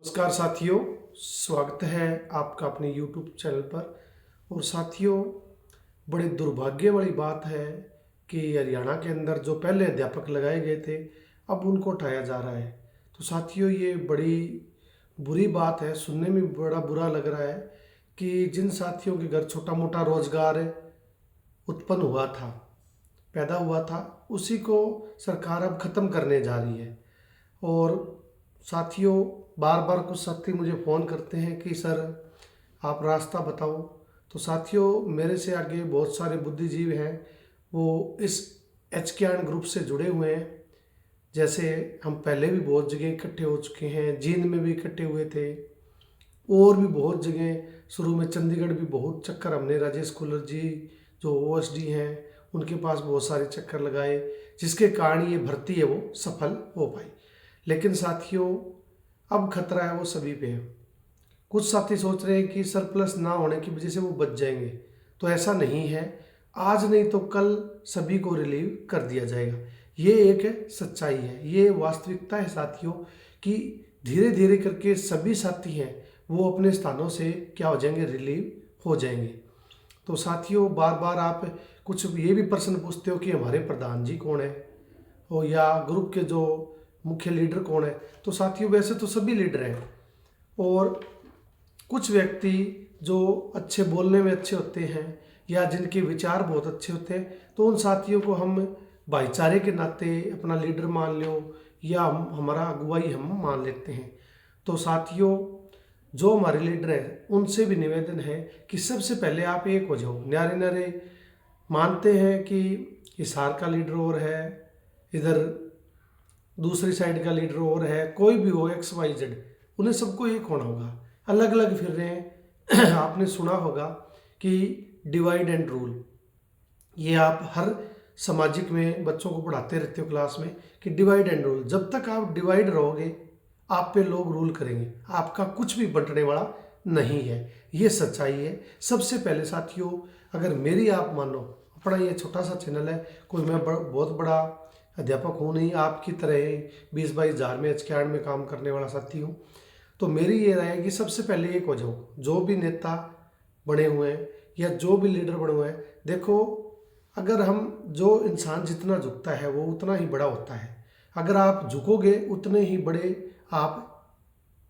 नमस्कार साथियों, स्वागत है आपका अपने YouTube चैनल पर। और साथियों, बड़े दुर्भाग्य वाली बात है कि हरियाणा के अंदर जो पहले अध्यापक लगाए गए थे, अब उनको हटाया जा रहा है। तो साथियों, ये बड़ी बुरी बात है, सुनने में बड़ा बुरा लग रहा है कि जिन साथियों के घर छोटा मोटा रोजगार उत्पन्न हुआ था, पैदा हुआ था, उसी को सरकार अब ख़त्म करने जा रही है। और साथियों, बार बार कुछ साथी मुझे फ़ोन करते हैं कि सर आप रास्ता बताओ। तो साथियों, मेरे से आगे बहुत सारे बुद्धिजीवी हैं, वो इस एचकेआन ग्रुप से जुड़े हुए हैं। जैसे हम पहले भी बहुत जगह इकट्ठे हो चुके हैं, जींद में भी इकट्ठे हुए थे, और भी बहुत जगह, शुरू में चंडीगढ़ भी बहुत चक्कर हमने, राजेश कुलर जी जो ओएसडी हैं उनके पास बहुत सारे चक्कर लगाए, जिसके कारण ये भर्ती है वो सफल हो पाई। लेकिन साथियों, अब खतरा है वो सभी पे है। कुछ साथी सोच रहे हैं कि सरप्लस ना होने की वजह से वो बच जाएंगे, तो ऐसा नहीं है। आज नहीं तो कल सभी को रिलीव कर दिया जाएगा। ये एक सच्चाई है, ये वास्तविकता है साथियों, कि धीरे धीरे करके सभी साथी हैं वो अपने स्थानों से क्या हो जाएंगे, रिलीव हो जाएंगे। तो साथियों, बार बार आप कुछ ये भी प्रश्न पूछते हो कि हमारे प्रधान जी कौन है, और या ग्रुप के जो मुख्य लीडर कौन है। तो साथियों, वैसे तो सभी लीडर हैं, और कुछ व्यक्ति जो अच्छे बोलने में अच्छे होते हैं या जिनके विचार बहुत अच्छे होते हैं, तो उन साथियों को हम भाईचारे के नाते अपना लीडर मान लो, या हमारा अगुवाई हम मान लेते हैं। तो साथियों, जो हमारे लीडर हैं उनसे भी निवेदन है कि सबसे पहले आप एक हो जाओ। न्यारे न्यारे मानते हैं कि हिसार का लीडर और है, इधर दूसरी साइड का लीडर और है, कोई भी हो XYZ, उन्हें सबको एक होना होगा। अलग अलग फिर रहे हैं आपने सुना होगा कि डिवाइड एंड रूल, ये आप हर सामाजिक में बच्चों को पढ़ाते रहते हो क्लास में कि डिवाइड एंड रूल। जब तक आप डिवाइड रहोगे, आप पे लोग रूल करेंगे, आपका कुछ भी बंटने वाला नहीं है। ये सच्चाई है। सबसे पहले साथियों, अगर मेरी आप मानो, अपना ये छोटा सा चैनल है, कोई मैं बहुत बड़ा अध्यापक हूँ नहीं, आपकी तरह 20-22 हज़ार में एचकेआन में काम करने वाला साथी हूँ। तो मेरी ये राय है कि सबसे पहले एक हो जाओ। जो भी नेता बने हुए हैं या जो भी लीडर बने हुए हैं, देखो, अगर हम, जो इंसान जितना झुकता है वो उतना ही बड़ा होता है। अगर आप झुकोगे उतने ही बड़े आप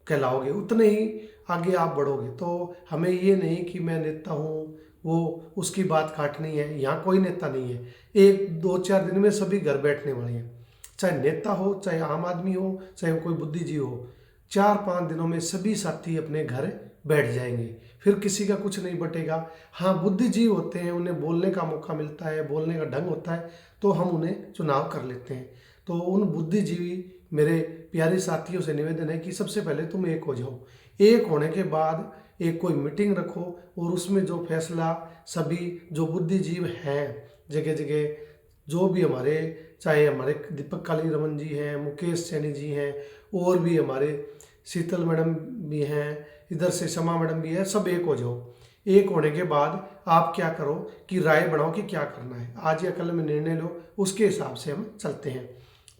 कहलाओगे, उतने ही आगे आप बढ़ोगे। तो हमें ये नहीं कि मैं नेता हूँ, वो उसकी बात काटनी है। यहाँ कोई नेता नहीं है, 1-2-4 दिन में सभी घर बैठने वाले हैं। चाहे नेता हो, चाहे आम आदमी हो, चाहे कोई बुद्धिजीवी हो, 4-5 दिनों में सभी साथी अपने घर बैठ जाएंगे, फिर किसी का कुछ नहीं बटेगा। हाँ, बुद्धिजीवी होते हैं, उन्हें बोलने का मौका मिलता है, बोलने का ढंग होता है, तो हम उन्हें चुनाव कर लेते हैं। तो उन बुद्धिजीवी मेरे प्यारे साथियों से निवेदन है कि सबसे पहले तुम एक हो जाओ। एक होने के बाद एक कोई मीटिंग रखो, और उसमें जो फैसला सभी जो बुद्धिजीव हैं जगह जगह, जो भी हमारे, चाहे हमारे दीपक काली रमन जी हैं, मुकेश सैनी जी हैं, और भी हमारे शीतल मैडम भी हैं, इधर से शमा मैडम भी है, सब एक हो जाओ। एक होने के बाद आप क्या करो कि राय बनाओ कि क्या करना है, आज या कल में निर्णय लो, उसके हिसाब से हम चलते हैं।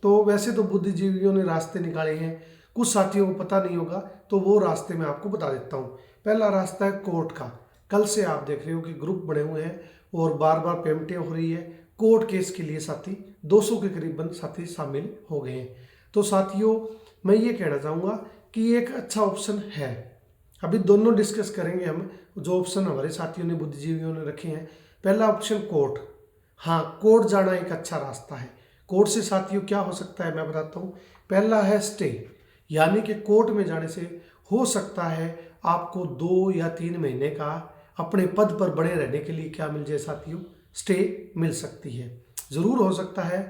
तो वैसे तो बुद्धिजीवियों ने रास्ते निकाले हैं, कुछ साथियों को पता नहीं होगा, तो वो रास्ते मैं आपको बता देता हूँ। पहला रास्ता है कोर्ट का। कल से आप देख रहे हो कि ग्रुप बने हुए हैं और बार बार पेमेंटें हो रही है। कोर्ट केस के लिए साथी 200 के करीबन साथी शामिल हो गए हैं। तो साथियों, मैं ये कहना चाहूँगा कि एक अच्छा ऑप्शन है। अभी दोनों डिस्कस करेंगे हम, जो ऑप्शन हमारे साथियों ने, बुद्धिजीवियों ने रखे हैं। पहला ऑप्शन कोर्ट। हाँ, कोर्ट जाना एक अच्छा रास्ता है। कोर्ट से साथियों क्या हो सकता है मैं बताता हूँ। पहला है स्टे, यानी कि कोर्ट में जाने से हो सकता है आपको 2 या 3 महीने का अपने पद पर बने रहने के लिए क्या मिल जाए साथियों, स्टे मिल सकती है। ज़रूर हो सकता है,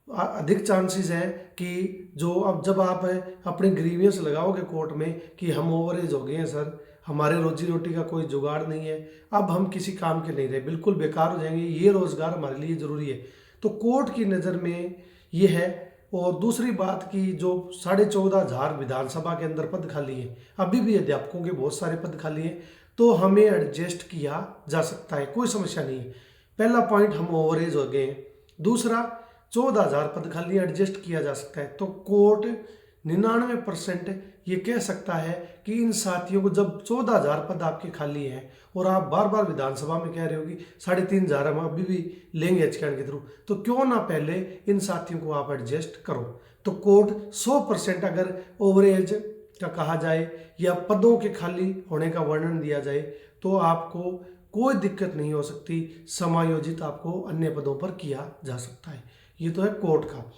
अधिक चांसेस है कि जो अब जब आप अपने ग्रीवियंस लगाओगे कोर्ट में कि हम ओवरेज हो गए हैं सर, हमारे रोजी रोटी का कोई जुगाड़ नहीं है, अब हम किसी काम के नहीं रहे, बिल्कुल बेकार हो जाएंगे, ये रोज़गार हमारे लिए ज़रूरी है, तो कोर्ट की नज़र में ये है। और दूसरी बात कि जो 14,500 विधानसभा के अंदर पद खाली हैं, अभी भी अध्यापकों के बहुत सारे पद खाली हैं, तो हमें एडजस्ट किया जा सकता है, कोई समस्या नहीं है। पहला पॉइंट, हम ओवरेज हो गए हैं। दूसरा, 14,000 पद खाली एडजस्ट किया जा सकता है। तो कोर्ट 99% ये कह सकता है कि इन साथियों को जब 14,000 पद आपके खाली हैं और आप बार बार विधानसभा में कह रहे हो कि 3,500 हम अभी भी लेंगे एचकैंड के थ्रू, तो क्यों ना पहले इन साथियों को आप एडजस्ट करो। तो कोर्ट 100% अगर ओवरेज का कहा जाए या पदों के खाली होने का वर्णन दिया जाए तो आपको कोई दिक्कत नहीं हो सकती, समायोजित आपको अन्य पदों पर किया जा सकता है। ये तो है कोर्ट का।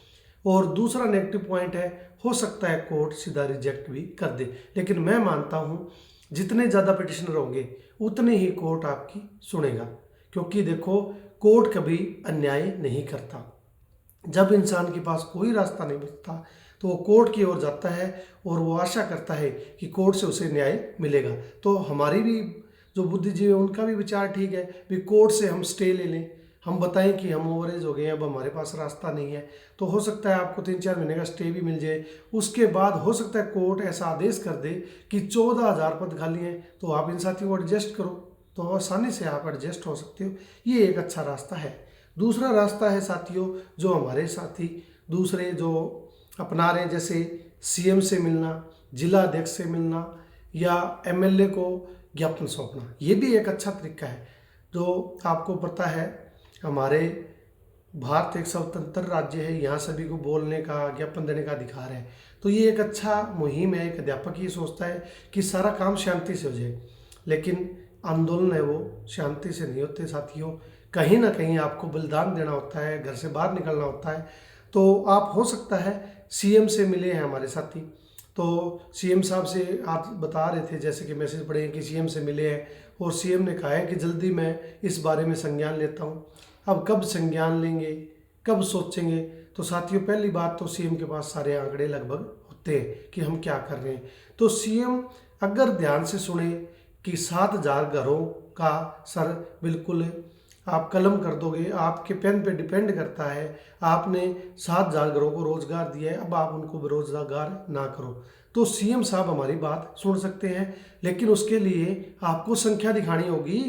और दूसरा नेगेटिव पॉइंट है, हो सकता है कोर्ट सीधा रिजेक्ट भी कर दे, लेकिन मैं मानता हूँ जितने ज़्यादा पिटिशनर होंगे उतने ही कोर्ट आपकी सुनेगा, क्योंकि देखो कोर्ट कभी अन्याय नहीं करता। जब इंसान के पास कोई रास्ता नहीं बचता तो वो कोर्ट की ओर जाता है और वो आशा करता है कि कोर्ट से उसे न्याय मिलेगा। तो हमारी भी जो बुद्धिजीवी है उनका भी विचार ठीक है, भी कोर्ट से हम स्टे ले लें, हम बताएं कि हम ओवरेज हो गए हैं, अब हमारे पास रास्ता नहीं है, तो हो सकता है आपको 3-4 महीने का स्टे भी मिल जाए। उसके बाद हो सकता है कोर्ट ऐसा आदेश कर दे कि 14,000 पद खाली हैं, तो आप इन साथियों को एडजस्ट करो, तो आसानी से आप एडजस्ट हो सकते हो। ये एक अच्छा रास्ता है। दूसरा रास्ता है साथियों, जो हमारे साथी दूसरे जो अपना रहे हैं, जैसे सीएम से मिलना, जिला अध्यक्ष से मिलना या एमएलए को ज्ञापन सौंपना। ये भी एक अच्छा तरीका है। जो आपको पता है हमारे भारत एक स्वतंत्र राज्य है, यहाँ सभी को बोलने का, ज्ञापन देने का अधिकार है। तो ये एक अच्छा मुहिम है। एक अध्यापक ये सोचता है कि सारा काम शांति से हो जाए, लेकिन आंदोलन है वो शांति से नहीं होते साथियों। कहीं ना कहीं आपको बलिदान देना होता है, घर से बाहर निकलना होता है। तो आप हो सकता है सीएम से मिले हैं हमारे साथी, तो सीएम साहब से आप बता रहे थे, जैसे कि मैसेज पढ़े हैं कि सीएम से मिले हैं और सीएम ने कहा है कि जल्दी मैं इस बारे में संज्ञान लेता हूँ। अब कब संज्ञान लेंगे, कब सोचेंगे? तो साथियों पहली बात तो सीएम के पास सारे आंकड़े लगभग होते हैं कि हम क्या कर रहे हैं। तो सीएम अगर ध्यान से सुने कि 7,000 घरों का सर बिल्कुल आप कलम कर दोगे, आपके पेन पे डिपेंड करता है। आपने 7,000 घरों को रोजगार दिया है, अब आप उनको बेरोजगार ना करो। तो सीएम साहब हमारी बात सुन सकते हैं, लेकिन उसके लिए आपको संख्या दिखानी होगी।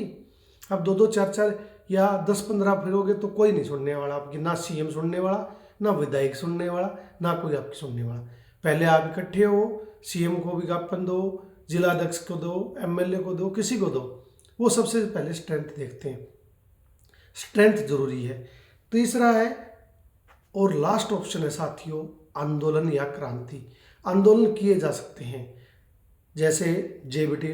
अब 2-2, 4-4 या 10-15 फिरोगे तो कोई नहीं सुनने वाला आपकी, ना सीएम सुनने वाला, ना विधायक सुनने वाला, ना कोई आपकी सुनने वाला। पहले आप इकट्ठे हो, सीएम को भी ज्ञापन दो, जिला अध्यक्ष को दो, एमएलए को दो, किसी को दो। वो सबसे पहले स्ट्रेंथ देखते हैं, स्ट्रेंथ जरूरी है। तीसरा है और लास्ट ऑप्शन है साथियों, आंदोलन या क्रांति। आंदोलन किए जा सकते हैं, जैसे जेबीटी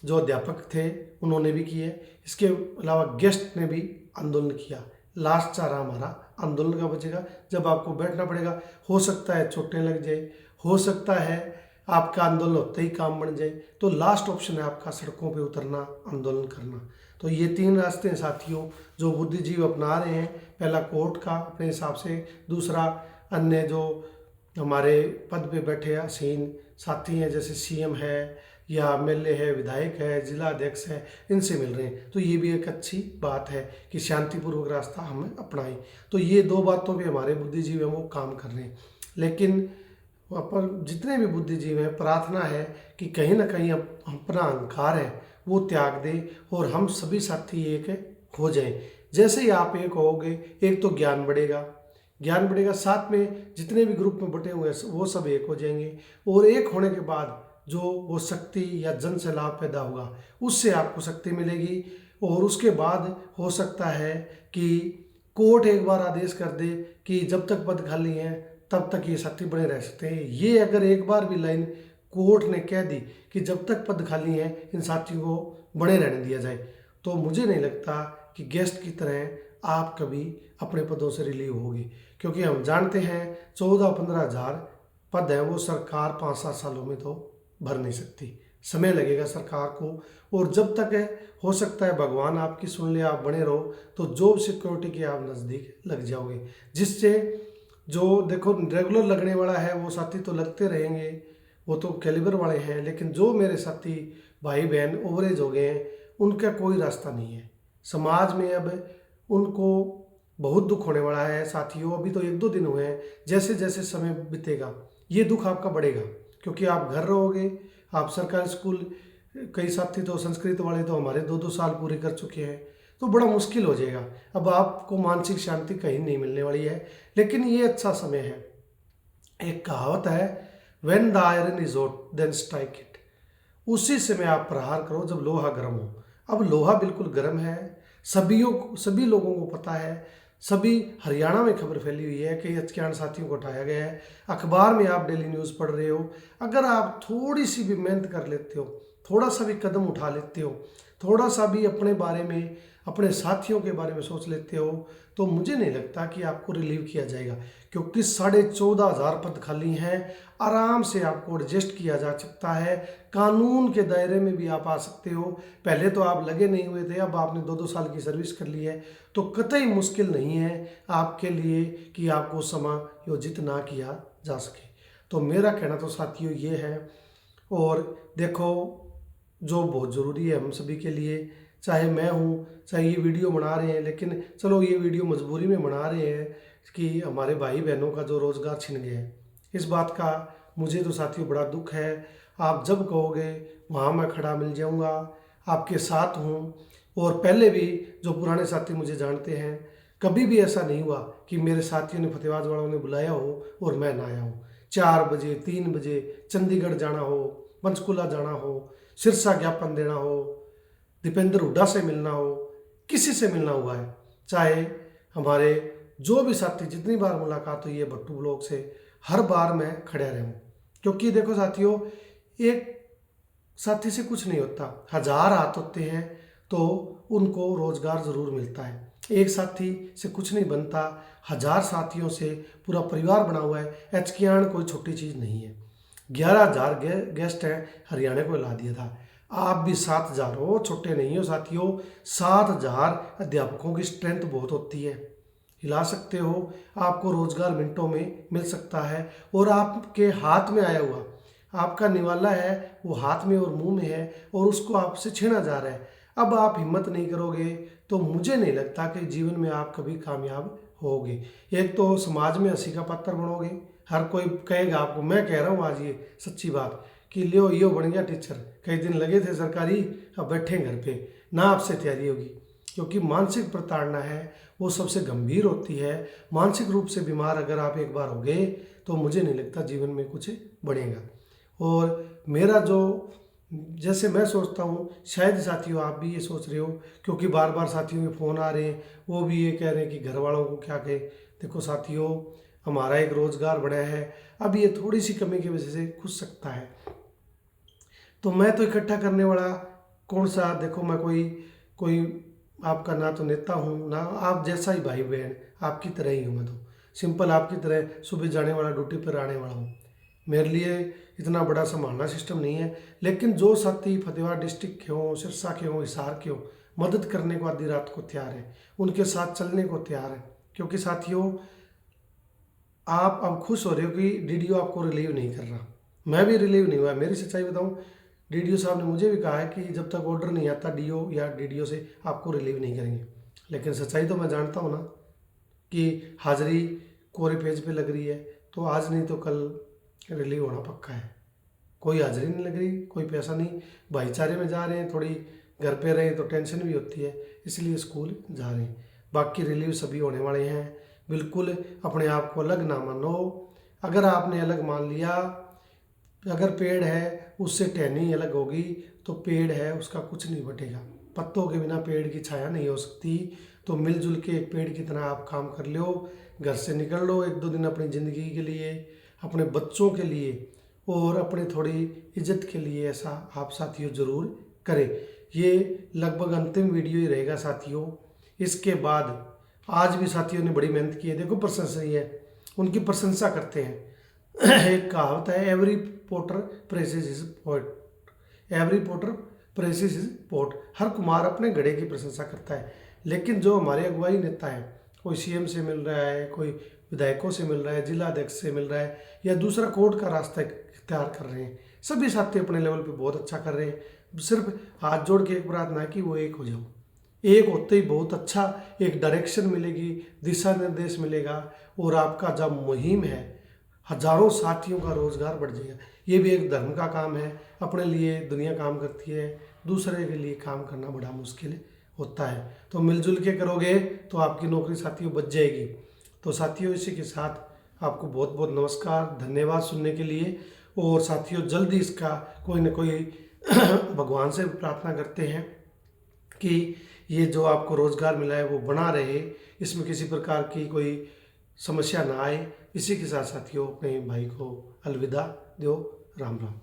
जो अध्यापक थे उन्होंने भी किए, इसके अलावा गेस्ट ने भी आंदोलन किया। लास्ट चारा हमारा आंदोलन का बचेगा, जब आपको बैठना पड़ेगा। हो सकता है चोटें लग जाए, हो सकता है आपका आंदोलन होते ही काम बन जाए। तो लास्ट ऑप्शन है आपका सड़कों पे उतरना, आंदोलन करना। तो ये 3 रास्ते हैं साथियों जो बुद्धिजीवी अपना रहे हैं। पहला कोर्ट का अपने हिसाब से, दूसरा अन्य जो हमारे पद पे बैठे हसीन साथी हैं, जैसे सीएम है या एमएलए है, विधायक है, जिला अध्यक्ष है, इनसे मिल रहे हैं। तो ये भी एक अच्छी बात है कि शांतिपूर्वक रास्ता हमें अपनाएं। तो ये 2 बातों पे हमारे बुद्धिजीवी हैं वो काम कर रहे हैं। लेकिन अपन जितने भी बुद्धिजीवी हैं, प्रार्थना है कि कहीं ना कहीं अपना अहंकार है वो त्याग दे और हम सभी साथी एक हो जाएं। जैसे ही आप एक होगे, एक तो ज्ञान बढ़ेगा, ज्ञान बढ़ेगा, साथ में जितने भी ग्रुप में बटे हुए हैं वो सब एक हो जाएंगे। और एक होने के बाद जो वो शक्ति या जन से लाभ पैदा होगा उससे आपको शक्ति मिलेगी। और उसके बाद हो सकता है कि कोर्ट एक बार आदेश कर दे कि जब तक पद खाली हैं तब तक ये साथी बने रह सकते हैं। ये अगर एक बार भी लाइन कोर्ट ने कह दी कि जब तक पद खाली हैं इन साथियों को बने रहने दिया जाए, तो मुझे नहीं लगता कि गेस्ट की तरह आप कभी अपने पदों से रिलीव होगी। क्योंकि हम जानते हैं 14-15 हज़ार पद है वो सरकार 5-7 सालों में तो भर नहीं सकती, समय लगेगा सरकार को। और जब तक है हो सकता है भगवान आपकी सुन ले, आप बने रहो तो जॉब सिक्योरिटी के आप नज़दीक लग जाओगे, जिससे जो देखो रेगुलर लगने वाला है वो साथी तो लगते रहेंगे, वो तो कैलिबर वाले हैं। लेकिन जो मेरे साथी भाई बहन ओवरेज हो गए हैं उनका कोई रास्ता नहीं है समाज में। अब उनको बहुत दुख होने वाला है साथियों। अभी तो 1-2 दिन हुए हैं, जैसे जैसे समय बीतेगा ये दुख आपका बढ़ेगा, क्योंकि आप घर रहोगे, आप सरकारी स्कूल, कई साथी तो संस्कृत वाले तो हमारे 2-2 साल पूरे कर चुके हैं, तो बड़ा मुश्किल हो जाएगा। अब आपको मानसिक शांति कहीं नहीं मिलने वाली है। लेकिन ये अच्छा समय है। एक कहावत है, when the iron is hot then strike it. उसी समय आप प्रहार करो जब लोहा गर्म हो। अब लोहा बिल्कुल गर्म है, सभी लोगों को पता है, सभी हरियाणा में खबर फैली हुई है कि हचकियाण साथियों को उठाया गया है। अखबार में आप डेली न्यूज़ पढ़ रहे हो। अगर आप थोड़ी सी भी मेहनत कर लेते हो, थोड़ा सा भी कदम उठा लेते हो, थोड़ा सा भी अपने बारे में, अपने साथियों के बारे में सोच लेते हो, तो मुझे नहीं लगता कि आपको रिलीव किया जाएगा, क्योंकि 14,500 पद खाली हैं। आराम से आपको एडजस्ट किया जा सकता है, कानून के दायरे में भी आप आ सकते हो। पहले तो आप लगे नहीं हुए थे, अब आपने 2-2 साल की सर्विस कर ली है, तो कतई मुश्किल नहीं है आपके लिए कि आपको समायोजित ना किया जा सके। तो मेरा कहना तो साथियों ये है। और देखो, जो बहुत ज़रूरी है हम सभी के लिए, चाहे मैं हूँ, चाहे ये वीडियो बना रहे हैं, लेकिन चलो ये वीडियो मजबूरी में बना रहे हैं कि हमारे भाई बहनों का जो रोज़गार छिन गया है, इस बात का मुझे तो साथियों बड़ा दुख है। आप जब कहोगे वहाँ मैं खड़ा मिल जाऊँगा, आपके साथ हूँ। और पहले भी जो पुराने साथी मुझे जानते हैं, कभी भी ऐसा नहीं हुआ कि मेरे साथियों ने, फतेहाबाद वालों ने बुलाया हो और मैं ना आया हूँ। 4 बजे 3 बजे चंडीगढ़ जाना हो, पंचकुला जाना हो, सिरसा ज्ञापन देना हो, दीपेंद्र हुड्डा से मिलना हो, किसी से मिलना हुआ है। चाहे हमारे जो भी साथी, जितनी बार मुलाकात हुई है भट्टू ब्लॉक से, हर बार मैं खड़ा रहूँ। क्योंकि देखो साथियों, एक साथी से कुछ नहीं होता, 1000 हाथ होते हैं तो उनको रोजगार जरूर मिलता है। एक साथी से कुछ नहीं बनता, 1000 साथियों से पूरा परिवार बना हुआ है। एचकियाण कोई छोटी चीज़ नहीं है। 11,000 गेस्ट हैं, हरियाणा को हिला दिया था। आप भी 7,000 हो, छोटे नहीं हो साथियों। 7,000 अध्यापकों की स्ट्रेंथ बहुत होती है, हिला सकते हो। आपको रोजगार मिनटों में मिल सकता है। और आपके हाथ में आया हुआ आपका निवाला है, वो हाथ में और मुंह में है, और उसको आपसे छीना जा रहा है। अब आप हिम्मत नहीं करोगे तो मुझे नहीं लगता कि जीवन में आप कभी कामयाब होगे। एक तो समाज में हंसी का पात्र बनोगे, हर कोई कहेगा आपको। मैं कह रहा हूँ आज ये सच्ची बात कि लियो यो बन गया टीचर, कई दिन लगे थे सरकारी, अब बैठे घर पे, ना आपसे तैयारी होगी। क्योंकि मानसिक प्रताड़ना है वो सबसे गंभीर होती है। मानसिक रूप से बीमार अगर आप एक बार हो गए तो मुझे नहीं लगता जीवन में कुछ बढ़ेगा। और मेरा जो, जैसे मैं सोचता हूँ, शायद साथियों आप भी ये सोच रहे हो, क्योंकि बार बार साथियों के फ़ोन आ रहे हैं, वो भी ये कह रहे हैं कि घर वालों को क्या कहे। देखो साथियों, हमारा एक रोज़गार बढ़ा है, अब ये थोड़ी सी कमी की वजह से खुश सकता है। तो मैं तो इकट्ठा करने वाला कौन सा, देखो मैं कोई आपका ना तो नेता हूँ, ना आप जैसा ही भाई बहन, आपकी तरह ही हूँ। मैं तो सिंपल आपकी तरह सुबह जाने वाला, ड्यूटी पर आने वाला हूँ। मेरे लिए इतना बड़ा संभालना सिस्टम नहीं है। लेकिन जो साथी फतेहाबाद डिस्ट्रिक्ट के हों, सिरसा के हों, हिसार के हों, मदद करने को आधी रात को तैयार है, उनके साथ चलने को तैयार है। क्योंकि साथियों, आप अब खुश हो रहे हो कि डीडीओ आपको रिलीव नहीं कर रहा, मैं भी रिलीव नहीं हुआ। मेरी सच्चाई बताऊं, डीडीओ साहब ने मुझे भी कहा है कि जब तक ऑर्डर नहीं आता डीओ या डीडीओ से, आपको रिलीव नहीं करेंगे। लेकिन सच्चाई तो मैं जानता हूँ ना कि हाजिरी कोरे पेज पे लग रही है, तो आज नहीं तो कल रिलीव होना पक्का है। कोई हाजिरी नहीं लग रही, कोई पैसा नहीं, भाईचारे में जा रहे हैं, थोड़ी घर पे रहे तो टेंशन भी होती है, इसलिए स्कूल जा रहे हैं। बाकी रिलीव सभी होने वाले हैं। बिल्कुल अपने आप को अलग ना मानो। अगर आपने अलग मान लिया, अगर पेड़ है उससे टहनी अलग होगी, तो पेड़ है उसका कुछ नहीं बटेगा। पत्तों के बिना पेड़ की छाया नहीं हो सकती। तो मिलजुल के एक पेड़ की तरह आप काम कर लो, घर से निकल लो 1-2 दिन अपनी ज़िंदगी के लिए, अपने बच्चों के लिए और अपने थोड़ी इज्जत के लिए। ऐसा आप साथियों ज़रूर करें। ये लगभग अंतिम वीडियो ही रहेगा साथियों। इसके बाद आज भी साथियों ने बड़ी मेहनत की है, देखो प्रशंसनीय है, उनकी प्रशंसा करते हैं। एक कहावत है, every potter praises his pot, every potter praises his pot. हर कुम्हार अपने घड़े की प्रशंसा करता है। लेकिन जो हमारे अगुवाई नेता है, कोई सीएम से मिल रहा है, कोई विधायकों से मिल रहा है, जिला अध्यक्ष से मिल रहा है, या दूसरा कोर्ट का रास्ता इख्तियार कर रहे हैं, सभी साथी अपने लेवल पे बहुत अच्छा कर रहे हैं। सिर्फ हाथ जोड़ के एक प्रार्थना है कि वो एक हो जाओ। एक होते ही बहुत अच्छा एक डायरेक्शन मिलेगी, दिशा निर्देश मिलेगा, और आपका जब मुहिम है, हजारों साथियों का रोजगार बढ़ जाएगा। ये भी एक धर्म का काम है। अपने लिए दुनिया काम करती है, दूसरे के लिए काम करना बड़ा मुश्किल होता है। तो मिलजुल के करोगे तो आपकी नौकरी साथियों बच जाएगी। तो साथियों, इसी के साथ आपको बहुत बहुत नमस्कार, धन्यवाद सुनने के लिए। और साथियों जल्दी इसका कोई ना कोई भगवान से प्रार्थना करते हैं कि ये जो आपको रोज़गार मिला है वो बना रहे, इसमें किसी प्रकार की कोई समस्या ना आए। इसी के साथ साथियों अपने भाई को अलविदा दो। राम राम।